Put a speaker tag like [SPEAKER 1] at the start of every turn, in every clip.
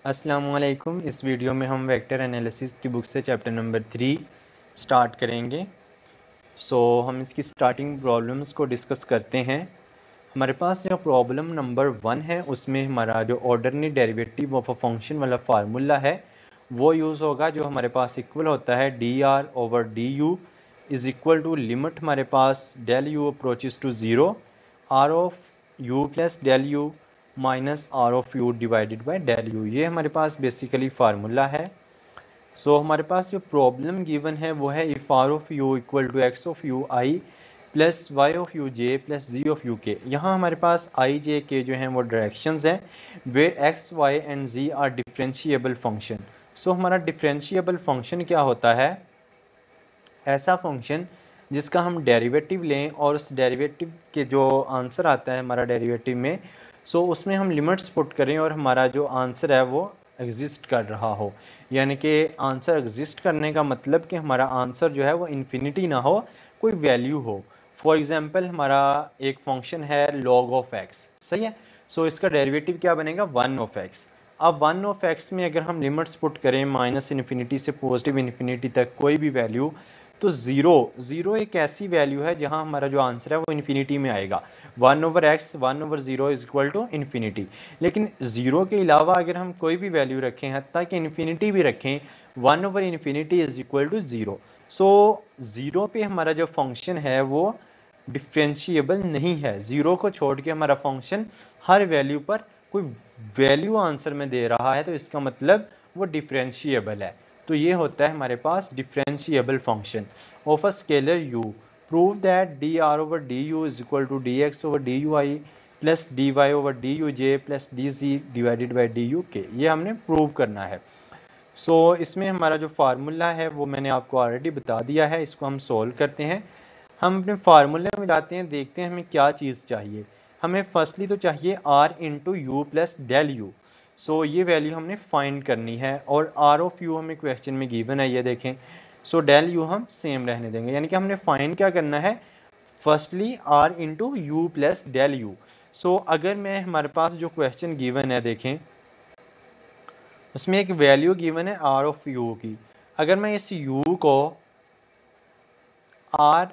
[SPEAKER 1] अस्सलामुअलैकुम। इस वीडियो में हम वेक्टर एनालिसिस की बुक से चैप्टर नंबर 3 स्टार्ट करेंगे। हम इसकी स्टार्टिंग प्रॉब्लम्स को डिस्कस करते हैं। हमारे पास जो प्रॉब्लम नंबर 1 है उसमें हमारा जो ordinary derivative of a function वाला फार्मूला है वो यूज़ होगा, जो हमारे पास इक्वल होता है dr/du is equal to limit हमारे पास del u approaches to zero r of u plus del u minus r of u divided by del you. ये हमारे पास बेसिकली फार्मूला है। हमारे पास जो प्रॉब्लम गिवन है वो है if R of U equal to X of you I plus Y of U J plus Z of U के। यहाँ हमारे पास आई जे के जो हैं वो डायरेक्शंस हैं where X Y and Z are differentiable function. हमारा डिफरेंशिएबल फंक्शन क्या होता है? ऐसा फंक्शन जिसका हम डेरिवेटिव लें और उस डेरिवेटिव के जो आंसर आता है हमारा डेरिवेटिव में, उसमें हम लिमिट्स पुट करें और हमारा जो आंसर है वो एग्जिस्ट कर रहा हो। यानी कि आंसर एग्जिस्ट करने का मतलब कि हमारा आंसर जो है वो इन्फिनिटी ना हो, कोई वैल्यू हो। फॉर एग्जांपल हमारा एक फंक्शन है log ऑफ x, सही है। इसका डेरिवेटिव क्या बनेगा? 1 ऑफ x। अब 1 ऑफ x में अगर हम लिमिट्स पुट करें माइनस इन्फिनिटी से पॉजिटिव इन्फिनिटी तक कोई भी वैल्यू, तो ज़ीरो एक ऐसी वैल्यू है जहां हमारा जो आंसर है वो इन्फिनिटी में आएगा। 1/x 1/0 is equal to infinity. लेकिन ज़ीरो के अलावा अगर हम कोई भी वैल्यू रखें, हत्ता कि इन्फिनिटी भी रखें, 1/इन्फिनिटी is equal to zero. Zero पे हमारा जो फंक्शन है वो डिफ्रेंशिएबल नहीं है। ज़ीरो को छोड़ के हमारा फंक्शन हर वैल्यू पर कोई वैल्यू आंसर में दे रहा है, तो इसका मतलब वो डिफ्रेंशिएबल है। तो ये होता है हमारे पास differentiable function of a scalar u। Prove that dr/du is equal to dx/dui plus dy/duj plus dz divided by du k. ये हमने प्रूव करना है। इसमें हमारा जो फार्मूला है वो मैंने आपको ऑलरेडी बता दिया है। इसको हम सोल्व करते हैं। हम अपने फार्मूले में जाते हैं, देखते हैं हमें क्या चीज़ चाहिए। हमें फर्स्टली तो चाहिए r into you plus del you. ये वैल्यू हमने फाइंड करनी है और r ऑफ u हमें क्वेश्चन में गिवन है, ये देखें। डेल यू हम सेम रहने देंगे, यानी कि हमने फाइंड क्या करना है? Firstly r into you plus del U. अगर मैं हमारे पास जो क्वेश्चन गिवन है देखें, उसमें एक वैल्यू गिवन है r ऑफ u की। अगर मैं इस u को r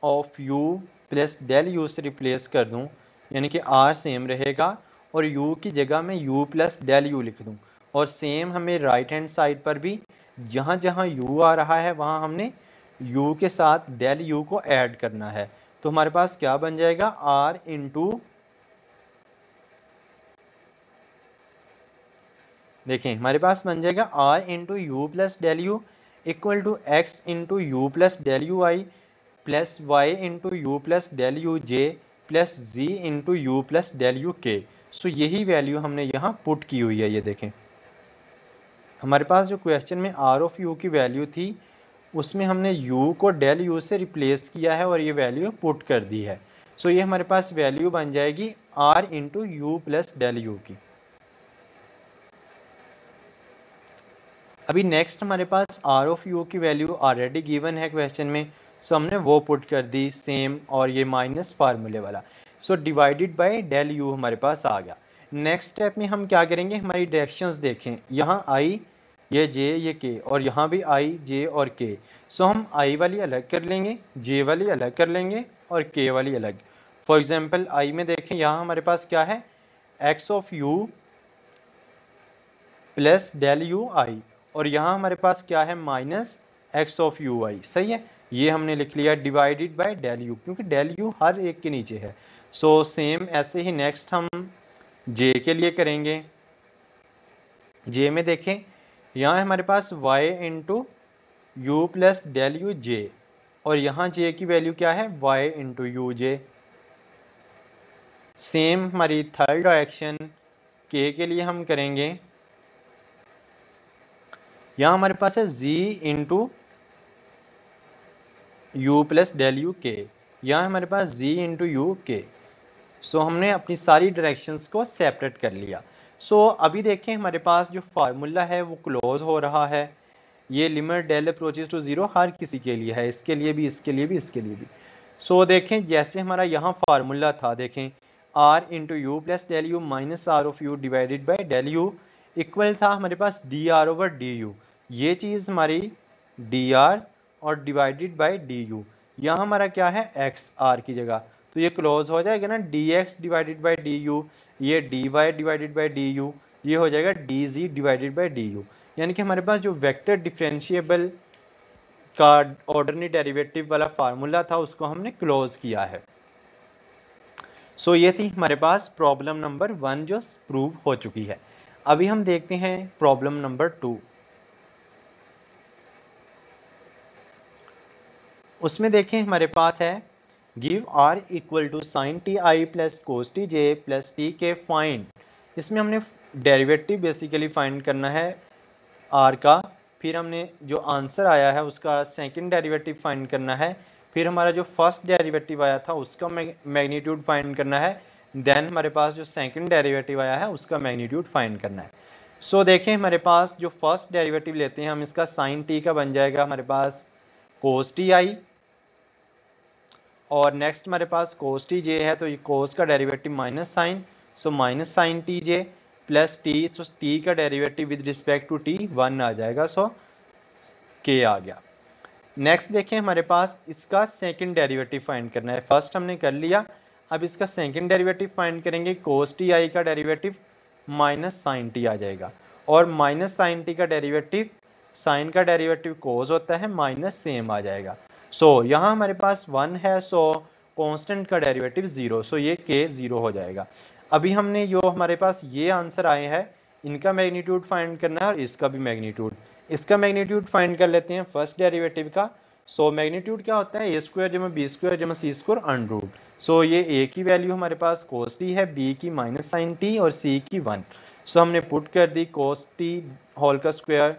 [SPEAKER 1] of u plus del U से रिप्लेस कर दूं, यानी कि r सेम रहेगा और u की जगह में u प्लस डेल यू लिख दूं, और सेम हमें राइट हैंड साइड पर भी जहां जहां u आ रहा है वहां हमने u के साथ डेल यू को ऐड करना है। तो हमारे पास क्या बन जाएगा? r इंटू, देखें हमारे पास बन जाएगा r into you plus del you equal to X into you plus del you I plus Y into you plus del you J plus Z into you plus del you K. यही value हमने यहाँ put की हुई है। ये देखें हमारे पास जो क्वेश्चन में आर ऑफ यू की वैल्यू थी उसमें हमने यू को डेल यू से रिप्लेस किया है और ये वैल्यू पुट कर दी है। ये हमारे पास वैल्यू बन जाएगी R into you plus del U की। अभी नेक्स्ट हमारे पास आर ऑफ यू की वैल्यू ऑलरेडी गिवन है क्वेश्चन में, हमने वो पुट कर दी सेम, और ये माइनस फार्मूले वाला। डिवाइडेड बाय डेल यू हमारे पास आ गया। नेक्स्ट स्टेप में हम क्या करेंगे? हमारी डायरेक्शंस देखें, यहाँ आई, ये जे, ये के, और यहाँ भी आई, जे और के। हम आई वाली अलग कर लेंगे, जे वाली अलग कर लेंगे और के वाली अलग। फॉर एग्जाम्पल आई में देखें, यहाँ हमारे पास क्या है? X of u plus del you i, और यहाँ हमारे पास क्या है? Minus x of you i. सही है, ये हमने लिख लिया डिवाइडेड बाय डेल यू, क्योंकि डेल यू हर एक के नीचे है। सेम ऐसे ही नेक्स्ट हम जे के लिए करेंगे। जे में देखें, यहाँ हमारे पास y into you plus del you j, और यहाँ जे की वैल्यू क्या है? y into u j. Same हमारी थर्ड डायरेक्शन के लिए हम करेंगे। यहाँ हमारे पास है z into you plus del you के, यहाँ हमारे पास z इंटू यू के। हमने अपनी सारी डायरेक्शंस को सेपरेट कर लिया। अभी देखें हमारे पास जो फार्मूला है वो क्लोज हो रहा है। ये limit del approaches to zero हर किसी के लिए है, इसके लिए भी, इसके लिए भी, इसके लिए भी। देखें जैसे हमारा यहाँ फार्मूला था, देखें r into you plus del u minus r of u divided by del you equal था हमारे पास d r over d u, ये चीज़ हमारी डी आर और डिवाइडेड बाई डी यू, यहाँ हमारा क्या है एक्स आर की जगह, तो ये क्लोज हो जाएगा ना d x divided by d u, ये d y divided by d u, ये हो जाएगा d z divided by d u. यानी कि हमारे पास जो वेक्टर डिफरेंशिएबल का ऑर्डिनरी डेरिवेटिव वाला फार्मूला था उसको हमने क्लोज किया है। सो ये थी हमारे पास प्रॉब्लम नंबर 1 जो प्रूव हो चुकी है। अभी हम देखते हैं प्रॉब्लम नंबर 2। उसमें देखें हमारे पास है give R equal to sine T I plus cos T J plus T K find. इसमें हमने डेरिवेटिव बेसिकली फाइंड करना है आर का, फिर हमने जो आंसर आया है उसका सेकंड डेरिवेटिव फाइंड करना है, फिर हमारा जो फर्स्ट डेरिवेटिव आया था उसका मैग्नीट्यूड फाइंड करना है, देन हमारे पास जो सेकंड डेरिवेटिव आया है उसका मैग्नीट्यूड फाइंड करना है। सो देखें हमारे पास जो फर्स्ट डेरिवेटिव लेते हैं हम, इसका साइन टी का बन जाएगा हमारे पास कोस टी आई, और नेक्स्ट हमारे पास कोस टी जे है तो ये कोस का derivative minus sine, so minus sine t जे प्लस टी, तो टी का derivative with respect to t 1 आ जाएगा, सो के आ गया। नेक्स्ट देखें हमारे पास इसका सेकंड डेरिवेटिव फाइंड करना है, फर्स्ट हमने कर लिया, अब इसका सेकंड डेरिवेटिव फाइंड करेंगे, कोस टी आई का डेरिवेटिव माइनस साइन टी आ जाएगा, और माइनस साइन टी का डेरिवेटिव, साइन का डेरिवेटिव कोस होता है माइनस सेम आ जाएगा। सो यहाँ हमारे पास 1 है, सो कांस्टेंट का डेरिवेटिव 0, सो ये के 0 हो जाएगा। अभी हमने जो हमारे पास ये आंसर आए हैं इनका मैग्नीट्यूड फाइंड करना है और इसका भी मैग्नीट्यूड, इसका मैग्नीट्यूड फाइंड कर लेते हैं फर्स्ट डेरिवेटिव का। सो मैग्नीट्यूड क्या होता है, ए स्क्वायर जमा बी स्क्वायर जमा C square under root. So ये ए की वैल्यू हमारे पास कोस टी है, बी की माइनस साइन टी और सी की 1। सो हमने पुट कर दी कोस टी होल का square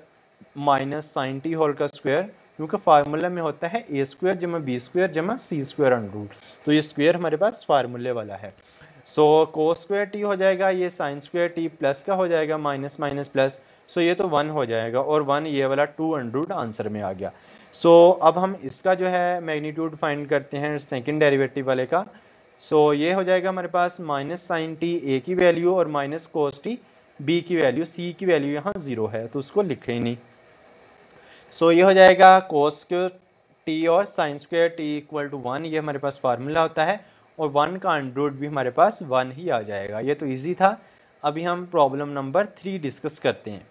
[SPEAKER 1] minus sine T whole का स्क्वायर, क्योंकि फार्मूला में होता है ए स्क्वायर जमा बी स्क्वायर जमा सी स्क्वायर अंडर रूट, तो ये स्क्वायर हमारे पास फार्मूले वाला है। सो कोस स्क्वायर टी हो जाएगा, ये साइन स्क्वायर टी प्लस का हो जाएगा माइनस माइनस प्लस, सो ये तो 1 हो जाएगा, और 1 ये वाला 2 अंडर रूट आंसर में आ गया। सो अब हम इसका जो है मैग्नीट्यूड फाइंड करते हैं सेकंड डेरिवेटिव वाले का। सो ये हो जाएगा हमारे पास माइनस साइन टी ए की वैल्यू और माइनस कोस टी बी की वैल्यू, सी की वैल्यू यहाँ 0 है तो उसको लिखे ही नहीं। सो ये हो जाएगा कोस स्क्वायर टी और sine square T equal to 1, ये हमारे पास फार्मूला होता है, और 1 का अंडर रूट भी हमारे पास 1 ही आ जाएगा। ये तो इजी था। अभी हम प्रॉब्लम नंबर 3 डिस्कस करते हैं।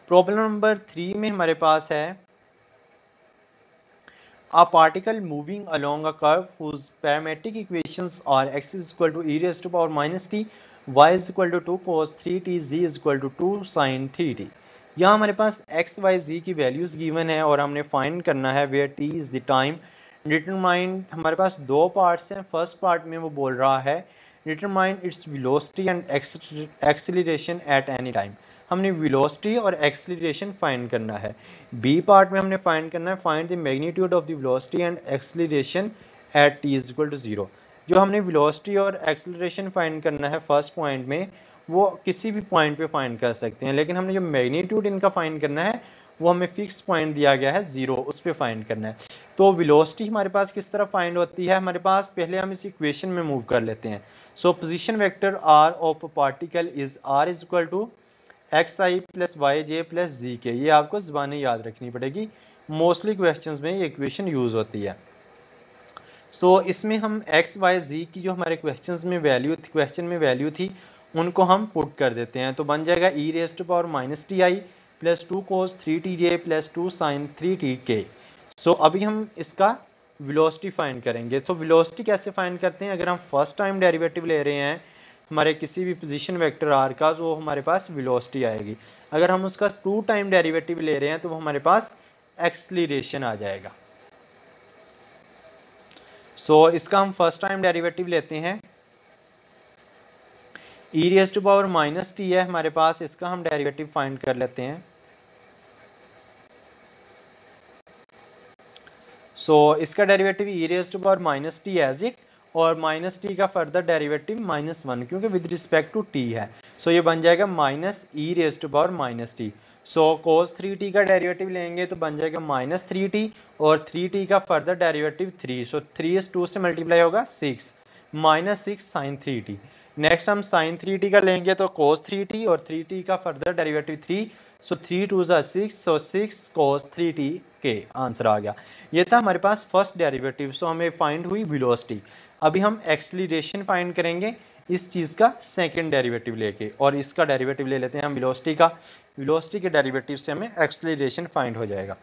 [SPEAKER 1] प्रॉब्लम नंबर 3 में हमारे पास है a particle moving along a curve whose parametric equations are x is equal to e raised to power minus t, y is equal to 2 cos 3t, z is equal to 2 sin 3t। यहाँ हमारे पास x, y, z की values given है और हमने find करना है where t is the time. Determine हमारे पास 2 पार्ट्स हैं। फर्स्ट पार्ट में वो बोल रहा है determine its velocity and acceleration at any time. हमने वेलोसिटी और एक्सेलरेशन फाइंड करना है। बी पार्ट में हमने फाइंड करना है find the magnitude of the velocity and acceleration at t is equal to 0। जो हमने वेलोसिटी और एक्सेलरेशन फाइंड करना है फर्स्ट पॉइंट में, वो किसी भी पॉइंट पे फाइंड कर सकते हैं, लेकिन हमने जो मैग्नीट्यूड इनका फाइंड करना है वो हमें फिक्स पॉइंट दिया गया है 0, उस पर फाइंड करना है। तो वेलोसिटी हमारे पास किस तरह फाइंड होती है, हमारे पास पहले हम इस इक्वेशन में मूव कर लेते हैं। So position vector r of particle is r is equal to x i plus y j plus z k. ये आपको ज़बानी याद रखनी पड़ेगी, मोस्टली क्वेश्चंस में ये इक्वेशन यूज़ होती है। सो इसमें हम एक्स वाई जी की जो हमारे क्वेश्चन में वैल्यू थी उनको हम पुट कर देते हैं, तो बन जाएगा E raise to power minus T I plus 2 cos 3t J plus 2 sine 3t K. सो अभी हम इसका वेलोसिटी फाइंड करेंगे। तो वेलोसिटी कैसे फाइंड करते हैं, अगर हम फर्स्ट टाइम डेरिवेटिव ले रहे हैं हमारे किसी भी पोजीशन वेक्टर आर का, तो हमारे पास वेलोसिटी आएगी। अगर हम उसका 2 टाइम डेरिवेटिव ले रहे हैं तो वो हमारे पास एक्सेलरेशन आ जाएगा। सो इसका हम फर्स्ट टाइम डेरिवेटिव लेते हैं, E raise to power minus T है हमारे पास, इसका हम डेरिवेटिव फाइंड कर लेते हैं। सो इसका derivative E raise to power minus T as it, और माइनस टी का फर्दर डेरिवेटिव -1 क्योंकि विद रिस्पेक्ट टू टी है। सो ये बन जाएगा minus E raise to power minus T. So cos 3t का डेरिवेटिव लेंगे तो बन जाएगा -3t, और 3t का फर्दर डेरिवेटिव 3। सो 3 इस 2 से मल्टीप्लाई होगा 6, -6 sin 3t। नेक्स्ट हम sin 3t का लेंगे तो cos 3t और 3t का फर्दर डेरिवेटिव 3, सो 3 2 ज़ा 6, सो 6 cos 3t के आंसर आ गया। ये था हमारे पास फर्स्ट डेरिवेटिव। सो हमें फाइंड हुई वेलोसिटी। अभी हम एक्सीलरेशन फाइंड करेंगे इस चीज़ का सेकंड डेरिवेटिव लेके, और इसका डेरिवेटिव ले लेते हैं हम वेलोसिटी का। वेलोसिटी के डेरिवेटिव से हमें एक्सीलरेशन फाइंड हो जाएगा।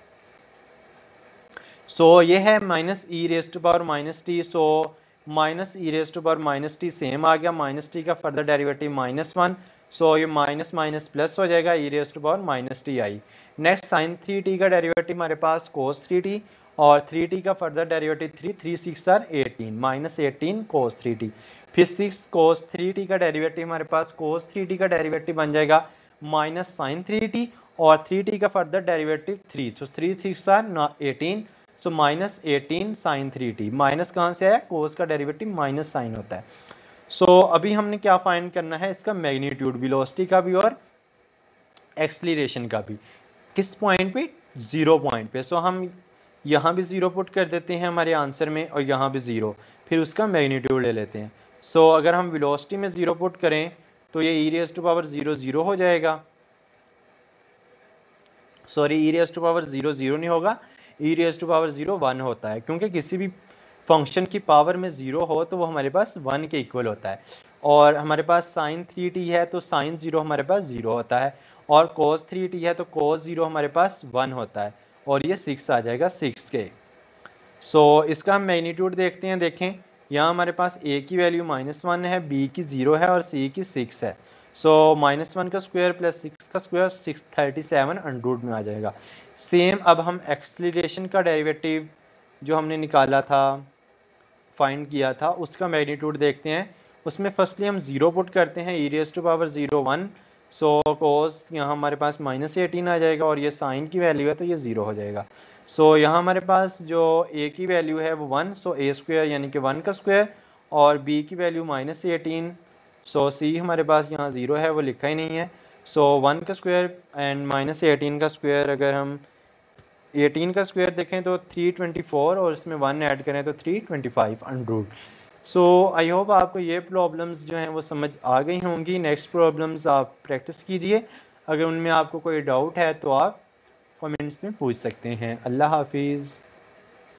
[SPEAKER 1] सो ये है -e⁻⁻t। सो -e⁻⁻t सेम आ गया, -t का फर्दर डेरिवेटिव -1, सो ये माइनस माइनस प्लस हो जाएगा, e⁻⁻t आई। नेक्स्ट sin 3t का डेरिवेटिव हमारे पास cos 3t, और 3t का further derivative 3, 3 6 are 18, -18 cos 3t। फिर 6 cos 3t का डेरिवेटिव हमारे पास cos 3t का डेरिवेटिव बन जाएगा -sin 3t, और 3t का फर्दर डेरिवेटिव 3, तो 3 6 are 18, so -18 sin 3t। Minus कहाँ से आया, कोस का डेरिवेटिव माइनस साइन होता है। सो अभी हमने क्या फाइंड करना है, इसका मैग्नीट्यूड, वेलोसिटी का भी और एक्सीलरेशन का भी। किस पॉइंट पे, 0 पॉइंट पे। सो हम यहाँ भी 0 पुट कर देते हैं हमारे आंसर में, और यहाँ भी 0, फिर उसका मैग्नीट्यूड ले लेते हैं। सो अगर हम वेलोसिटी में 0 पुट करें तो ये e⁻0 0 हो जाएगा। सॉरी, e⁻0 0 नहीं होगा, e⁻0 1 होता है, क्योंकि किसी भी फंक्शन की पावर में 0 हो तो वो हमारे पास 1 के इक्वल होता है। और हमारे पास sin 3t है तो sin 0 हमारे पास 0 होता है, और cos 3t है तो cos 0 हमारे पास 1 होता है, और ये 6 आ जाएगा 6 के। सो इसका हम मैग्नीट्यूड देखते हैं। देखें यहाँ हमारे पास a की वैल्यू -1 है, b की 0 है, और c की 6 है। सो -1 का स्क्वायर प्लस 6 का स्क्वायर 637 अंडर में आ जाएगा। सेम अब हम एक्सीलरेशन का डेरिवेटिव जो हमने निकाला था, फाइंड किया था, उसका मैग्नीट्यूड देखते हैं। उसमें फर्स्टली हम 0 पुट करते हैं, e⁻0 1, सो कोस यहाँ हमारे पास -18 आ जाएगा, और ये साइन की वैल्यू है तो ये 0 हो जाएगा। सो यहाँ हमारे पास जो a की वैल्यू है वो 1, सो a स्क्वायर यानी कि 1 का स्क्वायर, और b की वैल्यू -18, सो c हमारे पास यहाँ 0 है, वो लिखा ही नहीं है। सो 1 का स्क्वायर एंड -18 का स्क्वायर, अगर हम 18 का स्क्वायर देखें तो 324, और इसमें 1 ऐड करें तो 325 अंडर। सो आई होप आपको ये प्रॉब्लम्स जो हैं वो समझ आ गई होंगी। नेक्स्ट प्रॉब्लम्स आप प्रैक्टिस कीजिए। अगर उनमें आपको कोई डाउट है तो आप कमेंट्स में पूछ सकते हैं। अल्लाह हाफिज़।